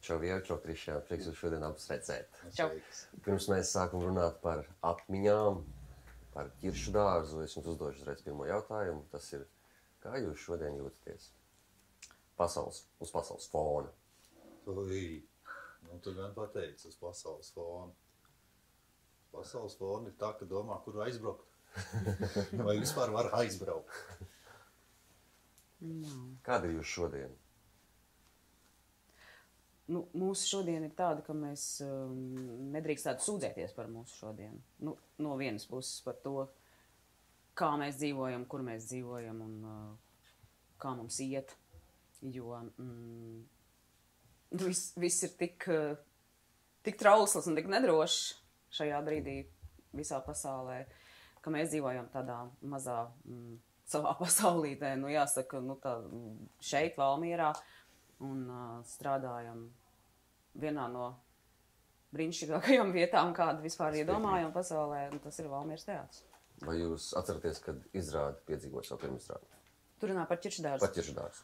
Čau, Vieru, Krišjān, prieks jūs šodien abas redzēt. Čau. Pirms mēs sākam runāt par atmiņām, par ķiršu dārzu, es jums uzdošu uzreiz pirmo jautājumu. Tas ir, kā jūs šodien jūtaties? Uz pasaules fona. Tu gan pateici uz pasaules fona. Pasaules fona ir tā, ka domā, kur aizbraukt. Vai vispār var aizbraukt? Kāda ir jūs šodien? Mūsu šodien ir tāda, ka mēs nedrīkstētu sūdzēties par mūsu šodienu. No vienas puses par to, kā mēs dzīvojam, kur mēs dzīvojam un kā mums iet. Jo viss ir tik trausls un tik nedrošs šajā brīdī visā pasaulē, ka mēs dzīvojam tādā mazā savā pasaulītē, jāsaka, tā šeit Valmierā un strādājam vienā no brīnišķīgākajām vietām, kādu vispār iedomājam pasaulē, un tas ir Valmieras teātris. Vai jūs atceraties, kad izrādi piedzīvot savu pirmizrādi? Tu runā par ķiršu dārzu? Par ķiršu dārzu.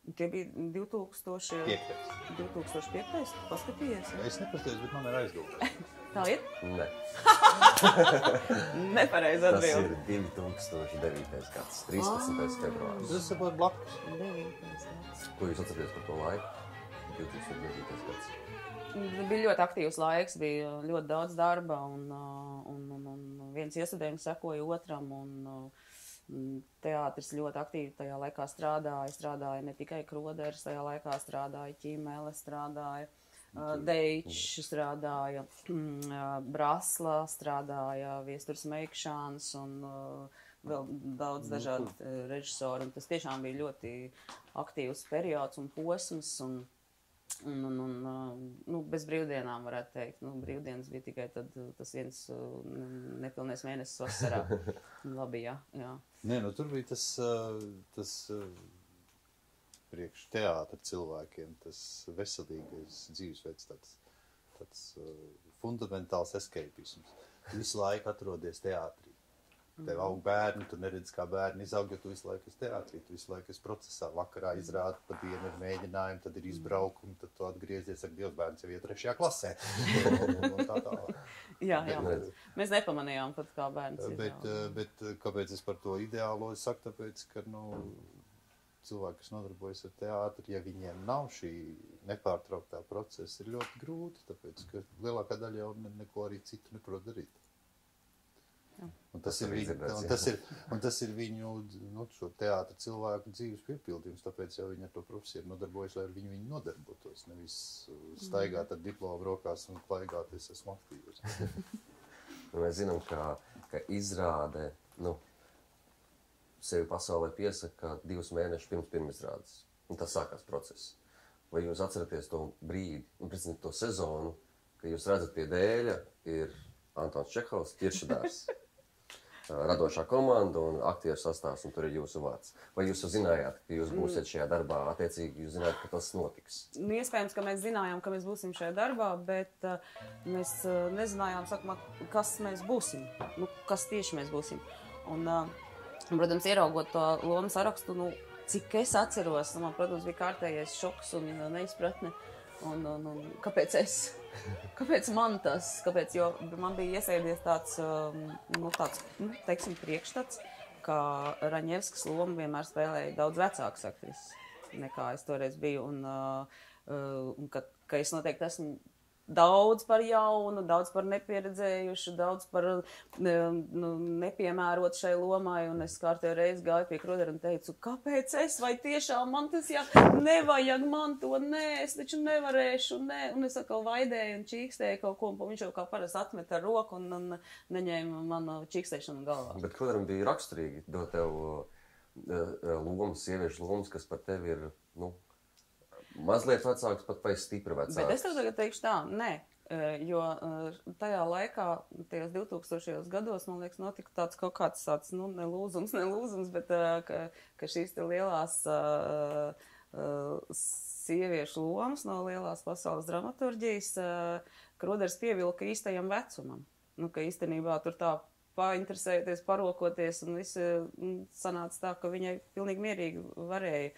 Tie bija 2005. Paskatījies? Ja? Es nepaskatījos, bet man ir aizdomās. Tā ir? Ne. Nepareizi atbildi. Tas ir 2009. gads, 13. februārs. Tas ir pat blakus. 9. gads. Ko jūs atceraties par to laiku? 2009. gads. Bija ļoti aktīvs laiks, bija ļoti daudz darba un viens iestudējums sekoja otram un teātris ļoti aktīvi tajā laikā strādāja ne tikai Kroderis, tajā laikā strādāja Ķīmele, strādāja Deičs, strādāja Brasla, strādāja Viesturs Meikšāns un vēl daudz dažādu režisoru. Un tas tiešām bija ļoti aktīvs periods un posms un bez brīvdienām varētu teikt. Brīvdienas bija tikai tad tas viens nepilnais mēnesis vasarā. Labi, jā. Nē, tur bija tas priekš teātra cilvēkiem, tas veselīgais dzīvesveids, tāds fundamentāls escapisms. Tu visu laiku atrodies teātrī. Tev aug bērni, tu neredzi, kā bērni izaug, jo tu visu laiku esi teātrī, tu visu laiku esi procesā. Vakarā izrādi, pa dienu ir mēģinājumi, tad ir izbraukumi, tad tu atgriezies ar Dievs bērns jau iet 3. klasē. Un tā. Jā. Mēs nepamanījām pat, kā bērns izaug. Bet kāpēc es par to ideālo saku? Tāpēc, ka cilvēki, kas nodarbojas ar teātri, ja viņiem nav šī nepārtrauktā procesa, ir ļoti grūti, tāpēc, ka lielākā daļa jau neko arī citu neprot darīt. Un tas ir viņu šo teātra cilvēku dzīves piepildījums, tāpēc jau viņi ar to profesiju nodarbojas, lai ar viņu nodarbotos, nevis staigāt ar diplomu rokās un klaigāties esmu aktīvs. Mēs zinām, ka izrāde, sevi pasaulē piesaka 2 mēnešus pirms pirmizrādes, un tas sākās process. Vai jūs atceraties to brīdi, un to sezonu, ka jūs redzat pie dēļa ir Antons Čehovs, ķiršu dārzs, radošā komanda un aktieru sastāvs, un tur ir jūsu vārds. Vai jūs zinājāt, ka jūs būsiet šajā darbā, attiecīgi jūs zinājāt, ka tas notiks? Iespējams, ka mēs zinājām, ka mēs būsim šajā darbā, bet mēs nezinājām, kas mēs būsim, kas tieši mēs būsim. Un, protams, ieraugot to lomu sarakstu, cik es atceros, man, protams, bija kārtējais šoks un neizpratne. Un kāpēc es? Kāpēc man tas? Jo man bija iesēdies tāds priekšstats, ka Raņevskas loma vienmēr spēlēja daudz vecākas aktrises, nekā es toreiz biju. Un ka es noteikti esmu daudz par jaunu, daudz par nepieredzējušu, daudz par nepiemērotu šai lomai. Un es kārtējo reizi gāju pie Krodera un teicu, kāpēc es? Vai tiešām man tas nevajag man to? Nē, es taču nevarēšu, nē. Un es atkal vaidēju un čīkstēju kaut ko, un viņš jau kā parasti atmet ar roku un neņēma manu čīkstēšanu galvā. Bet Kroderam bija raksturīgi dot tev lomas, sieviešu lomas, kas par tevi ir, mazliet vecāks, pat vai stipri vecāks. Bet es tev tagad teikšu tā, nē, jo tajā laikā, tajos 2000. gados, man liekas, notika tāds kaut kāds tāds, nelūzums, bet ka šīs te lielās sieviešu lomas no lielās pasaules dramaturģijas Kroders pievilka īstajam vecumam. Ka īstenībā tur tā painteresēties, parokoties, un viss sanāca tā, ka viņai pilnīgi mierīgi varēja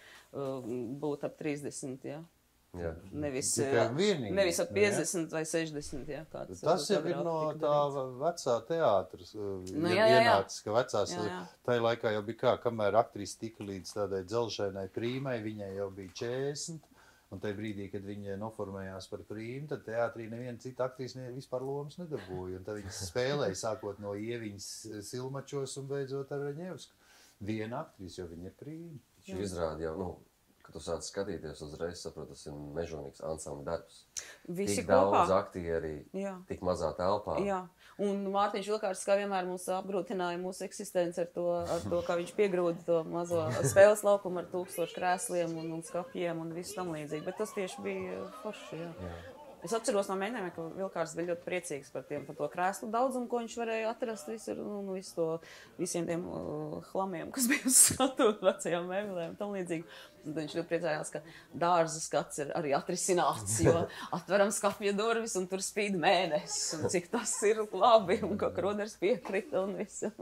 būt ap 30, ja? Jā. Nevis nevis ap 50 vai 60. Jā, tas jau ir no tā vecā teātras jā. ienācis, ka vecās, Jā. tajā laikā jau bija kā, kamēr aktrise tika līdz tādai dzelžainai prīmai, viņai jau bija 40, un tajā brīdī, kad viņa noformējās par prīmu, tad teātrī neviena cita aktrise vispār lomas nedabūja, un tad viņas spēlēja sākot no Ieviņas Silmačos un beidzot ar Raņevsku. Viena aktrise, jo viņa ir prīma. Šī izrāda jau, kad tu sāc skatīties uzreiz, saprot, tas ir mežonīgs ansambļa darbs. Visi tik kopā. daudz aktieri, tik mazā telpā. Jā, un Mārtiņš Vilkārs kā vienmēr mums apgrūtināja mūsu eksistenci ar to, kā viņš piegrūda to mazo spēles laukumu ar 1000 krēsliem un skapjiem un visu tam līdzīgi, bet tas tieši bija forši, jā. Es atceros no mēģinājumiem, ka Vilkārs bija ļoti priecīgs par to krēslu daudzumu, ko viņš varēja atrast visur, un visiem tiem hlamiem, kas bija uz skatu, vecajām mēbelēm, tam līdzīgi. Un viņš ļoti priecājās, ka dārza skats ir arī atrisināts, jo atveram skapja durvis un tur spīd mēnesis, un cik tas ir labi, un ka Kroders piekrita un visu.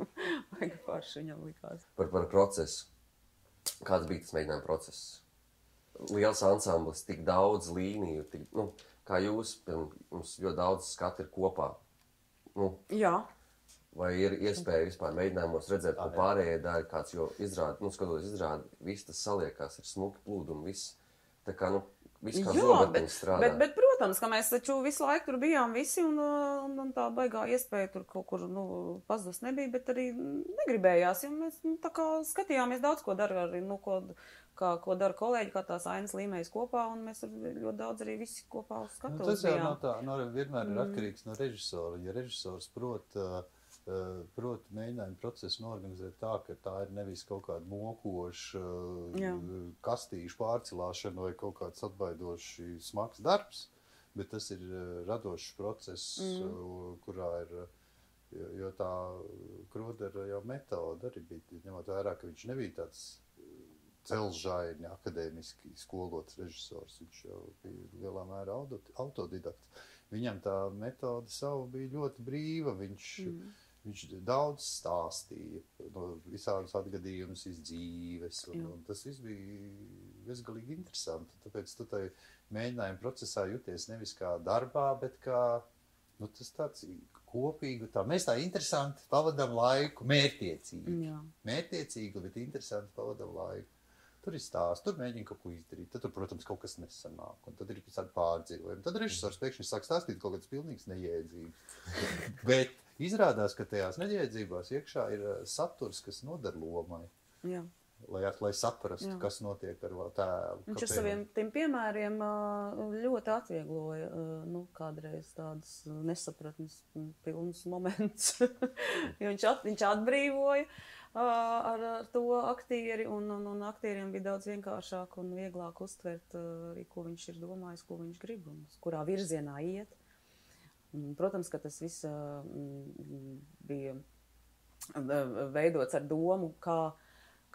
Vajag forši viņam likās. Par procesu. Kāds bija tas mēģinājuma process? Liels ansamblis, tik daudz līniju, kā jūs, mums ļoti daudz skatu ir kopā. Jā. Vai ir iespēja vispār mēģinājumos redzēt, ko pārējie dara, kāds, jo skatoties izrādi, viss tas saliekās, ir smuki plūdumi, viss. Tā kā, viss kā zobatiņas strādā. Bet, protams, ka mēs taču visu laiku tur bijām visi, un tā baigā iespēja tur kaut kur, pazudus nebija, bet arī negribējās, jo mēs tā kā skatījāmies daudz, ko dara arī, ko dara kolēģi, kā tās ainas līmējas kopā, un mēs ļoti daudz arī visi kopā uz skatuves bijām. Tas jau vienmēr ir atkarīgs no režisora. Ja režisors prot mēģinājumu procesu norganizēt tā, ka tā ir nevis kaut kāda mokoša kastīšu pārcilāšana vai kaut kāds atbaidoši smags darbs, bet tas ir radošs process, kurā ir, jo tā Krodera jau metode arī bija, ņemot vērā, ka viņš nebija tāds dzelžaini akadēmiski skolots režisors, viņš jau bija lielā mērā autodidakts. Viņam tā metode savu bija ļoti brīva, viņš daudz stāstīja no visādus atgadījumus iz dzīves, un tas viss bija bezgalīgi interesanti. Tāpēc tu tai mēģinājuma procesā jūties nevis kā darbā, bet kā, tas tāds kopīgu, mēs tā interesanti pavadam laiku, mērķiecīgi. Mērķiecīgi, bet interesanti pavadam laiku. Tur ir stāsts, tur mēģina kaut ko izdarīt, tad tur, protams, kaut kas nesanāk, un tad ir visādi pārdzīvojumi. Tad režisors pēkšņi sāk stāstīt kaut kāds pilnīgs nejēdzības. Bet izrādās, ka tajās nejēdzībās iekšā ir saturs, kas nodar lomai. Jā. Lai saprastu, kas notiek ar tēlu. Viņš ar saviem tiem piemēriem ļoti atviegloja kādreiz tādas nesapratnes pilnas moments. Jo viņš atbrīvoja ar to aktieri, un aktieriem bija daudz vienkāršāk un vieglāk uztvert arī, ko viņš ir domājis, ko viņš grib un kurā virzienā iet. Protams, ka tas viss bija veidots ar domu,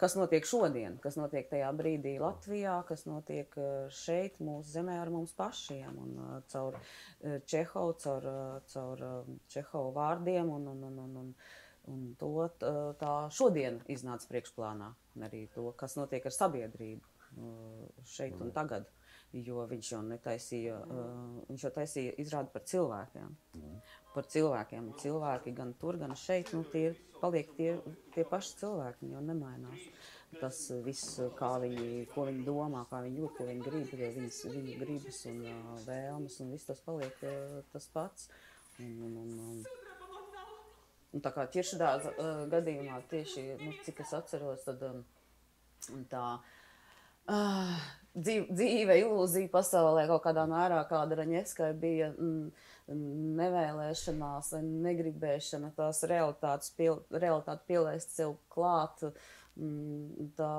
kas notiek šodien, kas notiek tajā brīdī Latvijā, kas notiek šeit, mūsu zemē ar mums pašiem, un caur Čehovu, caur Čehovu vārdiem, un to tā šodien iznāca priekšplānā, un arī to, kas notiek ar sabiedrību šeit un tagad, jo viņš jau netaisīja, viņš jau taisīja izrādi par cilvēkiem. Par cilvēkiem. Cilvēki gan tur, gan šeit, tie paliek tie paši cilvēki, jo nemainās. Tas viss, ko viņi domā, kā viņi jūt, ko viņi grib, jo viņu gribas un vēlmes, un viss tas paliek tas pats. Un tā kā Ķiršdāza gadījumā tieši, cik es atceros, tad tā dzīve, ilūzija pasaulē kaut kādā mērā, kāda Raņevskai bija nevēlēšanās vai negribēšana tās realitāti pielaist sev klāt, tā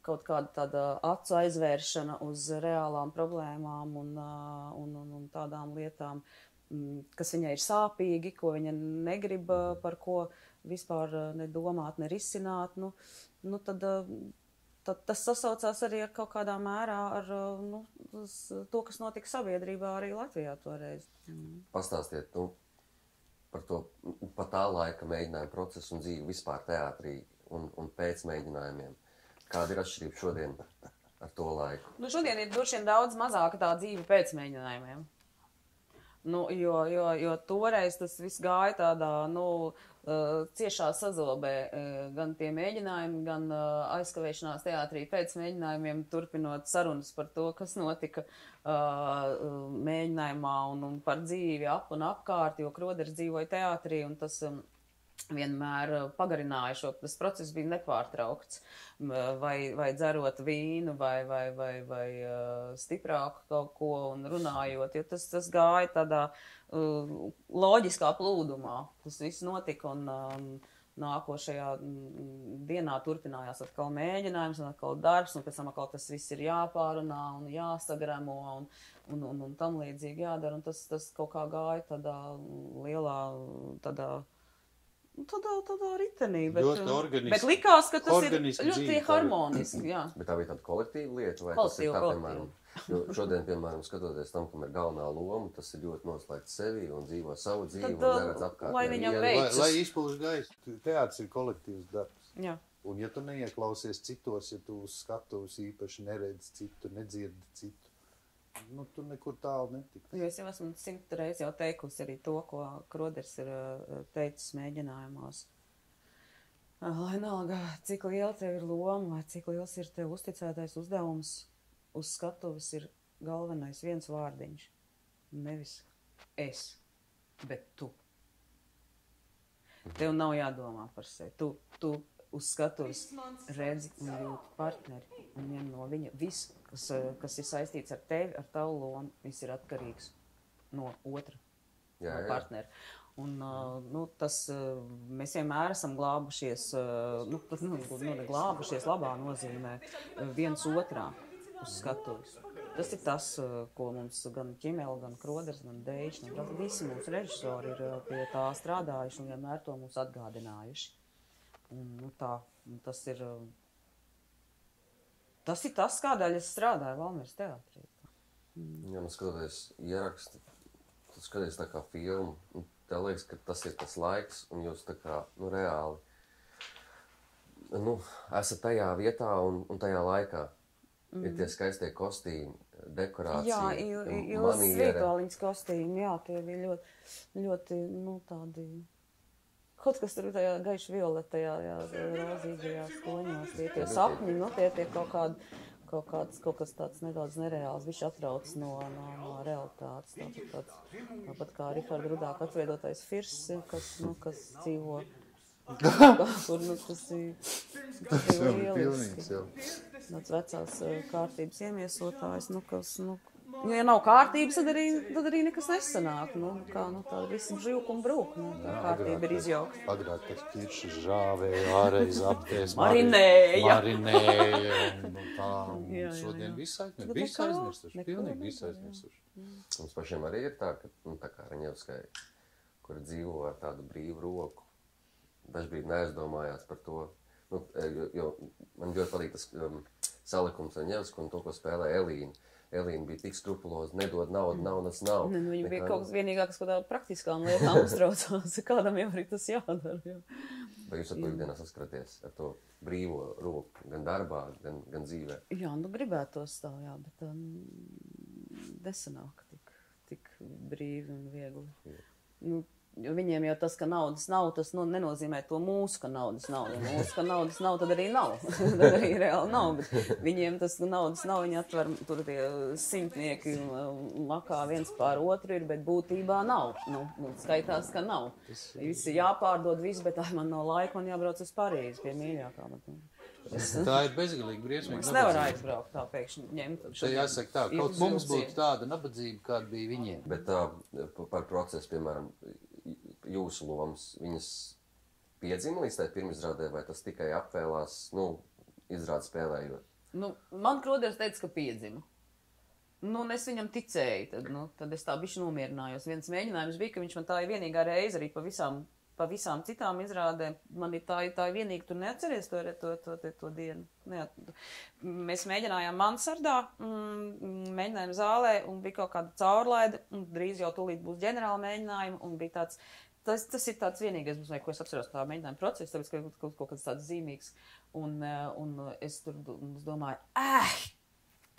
kaut kāda tāda acu aizvēršana uz reālām problēmām un tādām lietām, kas viņai ir sāpīgi, ko viņa negrib, par ko vispār nedomāt, nerisināt, tad tas sasaucās arī ar kaut kādā mērā ar to, kas notika sabiedrībā arī Latvijā toreiz. Pastāstiet, par tā laika mēģinājumu procesu un dzīvi vispār teātrī un pēc mēģinājumiem. Kāda ir atšķirība šodien? ar to laiku? Nu, šodien ir droši vien daudz mazāka tā dzīve pēc mēģinājumiem. Nu, jo toreiz tas viss gāja tādā, ciešā sazobē, gan tie mēģinājumi, gan aizkavēšanās teātrī pēc mēģinājumiem, turpinot sarunas par to, kas notika mēģinājumā un par dzīvi ap un apkārt, jo Kroderis dzīvoja teātrī, un tas vienmēr pagarināja tas process bija nepārtraukts, vai dzerot vīnu, vai stiprāku kaut ko un runājot, jo tas gāja tādā loģiskā plūdumā. Tas viss notika un nākošajā dienā turpinājās atkal mēģinājums un atkal darbs, un pēc tam atkal tas viss ir jāpārunā un jāsagremo un tam līdzīgi jādara, un tas kaut kā gāja tādā lielā, tādā ritenī, bet likās, ka tas ir ļoti harmoniski, jā. Bet tā bija tāda kolektīva lieta, vai tas ir tā, piemēram, šodien, piemēram, skatoties tam, kam ir galvenā loma, tas ir ļoti noslēgts sevi un dzīvo savu dzīvi un neredz apkārt. Lai viņam veicas. Lai izpulž gaisu. Teātris ir kolektīvs darbs. Jā. Un ja tu neieklausies citos, ja tu uz skatuves īpaši neredzi citu, nedzirdi citu, tu nekur tālu netiksi. Jo es jau esmu 100 reizi jau teikusi arī to, ko Kroderis ir teicis mēģinājumos. Lai nalga, cik liela tev ir loma, vai cik liels ir tev uzticētais uzdevums, uz skatuves ir galvenais viens vārdiņš. Nevis es, bet tu. Tev nav jādomā par sevi. Tu uz skatuves redzi un jūti partneri un vien no viņa visu, kas ir saistīts ar tevi, ar tavu lomu, viss ir atkarīgs no otra, no partnera. Un mēs vienmēr esam glābušies, glābušies labā nozīmē viens otrā uz skatuves. Tas ir tas, ko mums gan Ķimela, gan Kroderis, gan Deičs, visi mūsu režisori ir pie tā strādājuši un vienmēr to mums atgādinājuši. Un tas ir tas, kādēļ es strādāju Valmieras teātrī. Ja skatoties ieraksti, tu skaties tā kā filmu, tev liekas, ka tas ir tas laiks, un jūs tā kā, reāli, esat tajā vietā un tajā laikā. Ir tie skaistie kostīmi, dekorācija, Ilzas Vītoliņas kostīmi, jā, tie bija ļoti, tādi... Kaut kas tur tajā gaiši violetajā, rozīgajās toņās, tie sapņi, tie kaut kas tāds nedaudz nereāls, viņš atrauc no realitātes. Tāpat kā Riharda Rudāka atveidotais Firs, kas dzīvo, kur tas ir lieliski. Tāds vecās kārtības iemiesotājs, ja nav kārtības, tad arī nekas nesanāk. Tā visi bžūk un brūk. Tā kārtība ir izjaukta. Agrāk tas ķiršas žāvēja, ārreiz apties, marinēja. Šodien viss aizmirstuši, pilnīgi viss aizmirstuši. Mums pašiem arī ir tā, ka, tā kā Raņevskai, kur dzīvo ar tādu brīvu roku, dažbrīd neaizdomājās par to. Jo man ļoti patīk tas salikums Raņevsku un to, ko spēlē Elīna. Elīna bija tik skrupuloza, nedod naudas nav. Viņa bija kaut kas vienīgākas, ko tā praktiskām lietām uztraucās. Kādam jau arī tas jādara. Vai jūs ar to ikdienā saskaraties ar to brīvo roku, gan darbā, gan dzīvē? Jā, gribētos tā, jā, bet nesanāk tik brīvi un viegli. Viņiem jau tas, ka naudas nav, tas nenozīmē to mūsu, ka naudas nav. Ja mūsu, ka naudas nav, tad arī nav. Tad arī reāli nav, bet viņiem tas naudas nav, viņi atver, tur tie simtnieki makā viens pār otru ir, bet būtībā nav. Skaitās, ka nav. Visi jāpārdod visu, bet man nav laika, man jābrauc uz Parīzi pie mīļākā. Tā ir bezgalīgi briesmīga. Es nevaru aizbraukt tā pēkšņi ņemt. Tā jāsaka tā, kaut mums būtu tāda nabadzība, kāda bija viņiem. Bet par procesu, piemēram, jūsu lomas, viņas piedzima līdz tai pirmizrādē, vai tas tikai apvēlās, izrādi spēlējot? Man Kroderis teica, ka piedzima. Es viņam ticēju, tad es tā bišķi nomierinājos. Viens mēģinājums bija, ka viņš man tā ir vienīgā reize arī pa visām citām izrādēm. Man ir tā vienīgi, tur neatceries to dienu. Mēs mēģinājām Mansardā, mēģinājām zālē, un bija kaut kāda caurlaide, un drīz jau tūlīt būs ģenerāla mēģinājuma, un bija tāds, tas ir tāds vienīgais, ko es apceros tā mēģinājuma procesa, tāpēc, ka kaut kas tāds zīmīgs, un es tur domāju,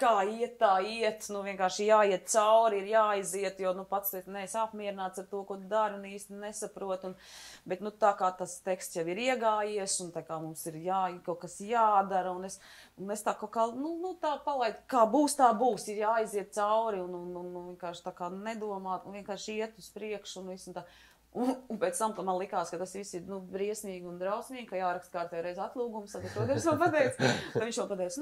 kā iet, tā iet, nu vienkārši jāiet cauri, ir jāiziet, jo, nu, pats tu neesi apmierināts ar to, ko tu dari un īsti nesaprot, bet, nu, tā kā tas teksts jau ir iegājies, un tā kā mums ir kaut kas jādara, un es tā kaut kā, nu tā palaidu, kā būs, ir jāiziet cauri, un vienkārši tā kā nedomāt, un vienkārši iet uz priekšu, un viss, un tā. Un pēc tam, ka man likās, ka tas viss ir, nu, briesmīgi un drausmīgi, ka jāraksta kārtējo reizi atlūgums, tad Roders man pateica, tad viņš man pateica,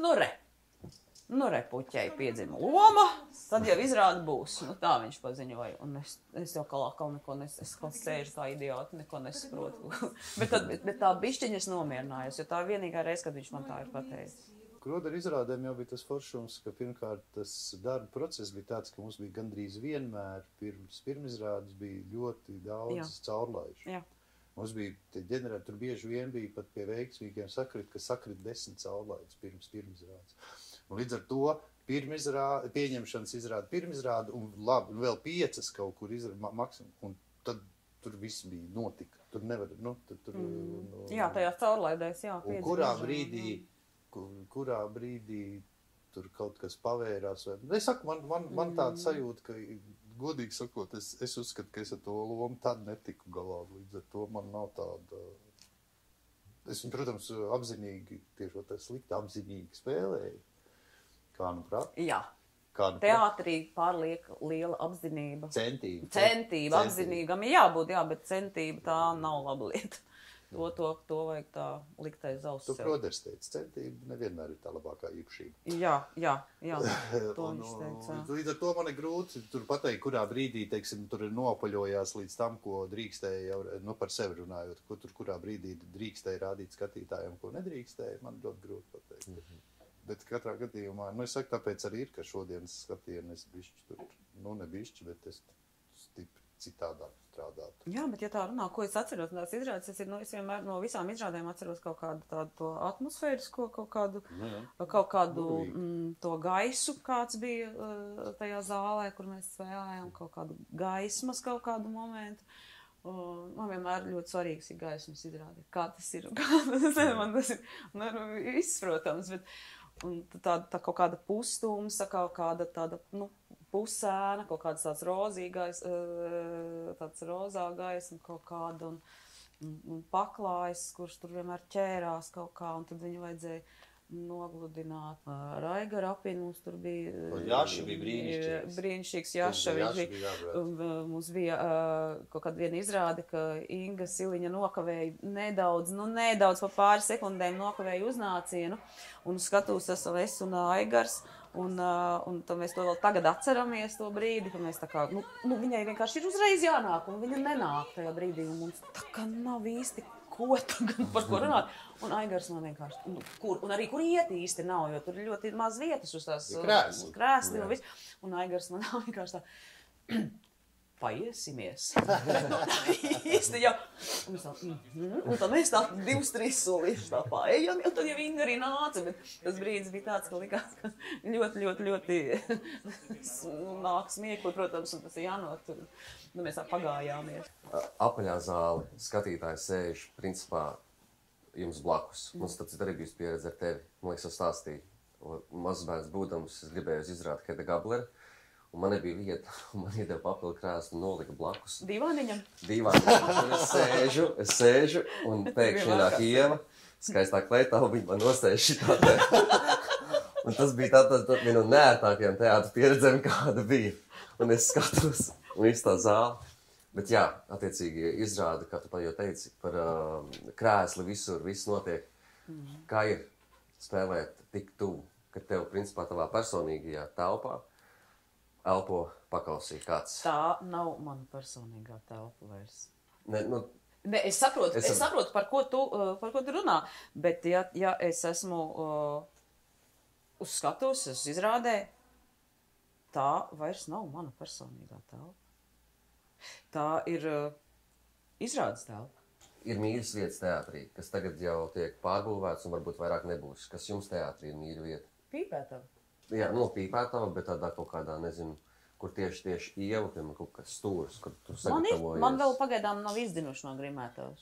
nu re, puķei piedzima loma, tad jau izrāda būs. Nu, tā viņš paziņoja. Un es jau kalā neko es sēžu kā idioti, neko nesaprotu. bet tā bišķiņa es nomierinājos, jo tā vienīgā reize, kad viņš man tā ir pateicis. Kroderu izrādēm jau bija tas foršums, ka pirmkārt tas darba process bija tāds, ka mums bija gandrīz vienmēr pirmizrādes bija ļoti daudz caurlaižu. Jā. Mums bija tie ģenerāli, tur bieži vien bija pat pie veiksmīgiem sakrit 10 caurlaidus pirmizrādes. Un līdz ar to pieņemšanas izrāda pirmizrāda un labi, vēl 5 kaut kur izrāda maksimum. Un tad tur viss bija notika. Tur nevar, Jā, tajās caurlaidēs, jā. Un kurā brīdī tur kaut kas pavērās. Es saku, man tāda sajūta, ka, godīgi sakot, es uzskatu, ka es ar to lomu tad netiku galā. Līdz ar to man nav tāda... Es, protams, apzinīgi, tieši tā slikti apzinīgi spēlēju. Kā nu prāt? Jā. Teātrī pārliek liela apzinība. Centība. Apzinīgam ir jābūt, jā, bet centība tā nav laba lieta. To vajag tā likt aiz auss. Tu Roders teica, centība nevienmēr ir tā labākā īpašība. Jā. To viņš teica. Līdz ar to man ir grūti tur pateikt, kurā brīdī, teiksim, tur ir nopaļojās līdz tam, ko drīkstēja, par sevi runājot, kurā brīdī drīkstēja rādīt skatītājiem, ko nedrīkstēja, man ļoti grūti pateikt. Bet katrā gadījumā, es saku, tāpēc arī ir, ka šodienas skatienu es bišķi tur, bet es stipri citādāk strādātu. Jā, bet ja tā runā, ko es atceros, tās izrādes, es vienmēr no visām izrādēm atceros kaut kādu tādu atmosfērisko, kaut kādu to gaisu, kāds bija tajā zālē, kur mēs spēlējām, kaut kādu gaismas, kaut kādu momentu. Man vienmēr ļoti svarīgs ir gaismas izrādi. Kā tas ir? Man tas ir viss, protams, bet tā kaut kāda pustums, kaut kāda tāda, pusēna, kaut kāds tāds rozīgais, tāds rozā gaisma kaut kāda un paklājs, kurš tur vienmēr ķērās kaut kā, un tad viņu vajadzēja nogludināt. Raiga Rapina mums tur bija... Jāši bija brīnišķīgs. Jāša, mums bija kaut kāda viena izrāde, ka Inga Siliņa nokavēja nedaudz pa pāris sekundēm nokavēja uznācienu, un skatūs esam es un Aigars, un tad mēs to vēl tagad atceramies to brīdi, ka mēs tā kā, viņai vienkārši ir uzreiz jānāk, un viņa nenāk tajā brīdī, un mums tā kā nav īsti ko tagad par ko runāt. Un Aigars man vienkārši, un arī kur iet īsti nav, jo tur ir ļoti maz vietas uz tās krēsli un viss. Un Aigars man vienkārši tā, paiesimies. Īsti jau. Un tad mēs tā 2-3 solīši tā paejam, un tad jau Inga arī nāca, bet tas brīdis bija tāds, ka likās, ka ļoti nāk smiekli, protams, un tas ir jānotur. Mēs tā pagājāmies. Apaļā zāle, skatītāji sēž, principā, jums blakus. Mums tāds arī bijis pieredze ar tevi. Man liekas, es stāstīju. Mazs bērns būdams, es gribēju izrādīt Hedda Gableri, un man nebija vieta, un man iedeva papildu krēslu un nolika blakus. Dīvāniņam? Un es sēžu, un pēkšņi nāk Ieva, skaistā kleitā, un viņa man nostēja šitā te. Un tas bija tā viena no neērtākajām teātra pieredzēm, kāda bija. Un es skatos, un viss tā zāle. Bet jā, attiecīgi izrāda, kā tu jau teici, par krēsli visur, viss notiek. Kā ir spēlēt tik tuvu, ka tev, principā, tavā personīgajā telpā elpo pakausī kāds? Tā nav mana personīgā telpa vairs. Ne, es saprotu, par ko tu runā, bet ja es esmu uz skatuves, es izrādē, tā vairs nav mana personīgā telpa. Tā ir izrādes telpa. Ir mīļas vietas teātrī, kas tagad jau tiek pārbūvēts un varbūt vairāk nebūs. Kas jums teātrī ir mīļa vieta? Pīpētava. Jā, Pīpētava, bet tādā kaut kādā, nezinu, kur tieši Ieva, piemēram, kaut kas stūrs, kur tu sagatavojies. Man vēl pagaidām nav izdinuši no Grimētavas.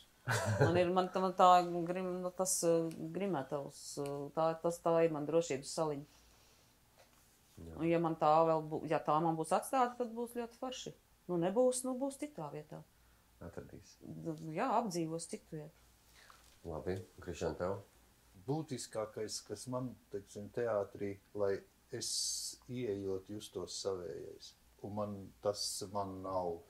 Tas Grimētavas, tā ir man drošības saliņa. Un, ja man tā ja tā man būs atstāta, tad būs ļoti forši. Nu, nebūs, būs citā vietā. Atradīs. Jā, apdzīvos citu vietu. Labi, Krišān, tev? Būtiskākais, kas man, teiksim, teātrī, lai es ieejot justos savējais. Un tas nav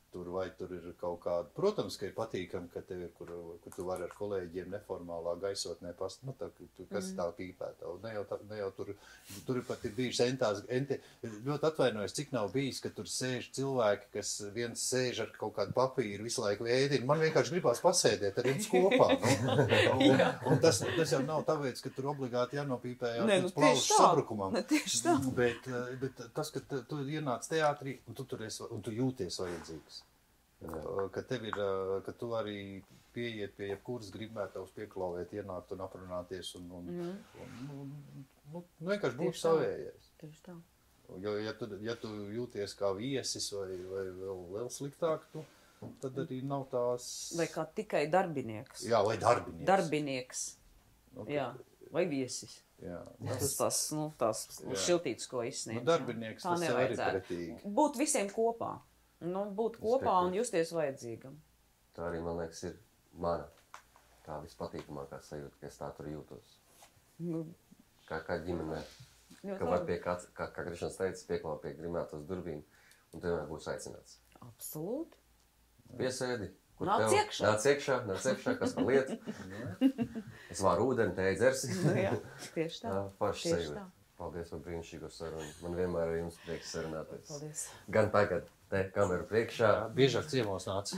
tur, vai tur ir kaut kāda. Protams, ka ir patīkami, ka tev ir, kur tu vari ar kolēģiem neformālā gaisotnē kas tā pīpēta. Ne jau tur pat ir bijuši ļoti atvainojos, cik nav bijis, ka tur sēž cilvēki, kas viens sēž ar kaut kādu papīru, visu laiku ēdina. Man vienkārši gribās pasēdēt ar jums kopā. Un tas jau nav tāpēc, ka tur obligāti jānopīpējās līdz plaušu sabrukumam. Tieši tā. Bet tas, ka tu ienāc teātrī un tu jūties vajadzīgs. Ka tu arī pieiet pie jebkuras gribētavas pieklauvēt, ienākt un aprunāties un vienkārši būt savējais. Tieši tā. Jo, ja tu jūties kā viesis vai vēl sliktāk, tad arī nav tās... Vai kā tikai darbinieks. Jā, vai darbinieks. Darbinieks. Jā, vai viesis. Jā. Tas šiltīts, ko izsniedz. Darbinieks tas arī pretīgi. Būt visiem kopā. Būt kopā un justies vajadzīgam. Tā arī, man liekas, ir mana tā vispatīkamākā sajūta, ka es tā tur jūtos. Kā ģimenē. Ka var kā Krišāns teica, pieklāt pie grimētos durvīm, un tu vienmēr būs aicināts. Absolūti. Piesēdi. Nāc iekšā, kas man liet. Es varu ūdeni, tēji dzersi. Jā, tieši tā. Paši sajūta. Paldies par brīnišķīgo sarunu. Man vienmēr ar jums prieks sarunāties. Paldies. Gan tagad, te kameru priekšā. Biežāk ciemos nāc.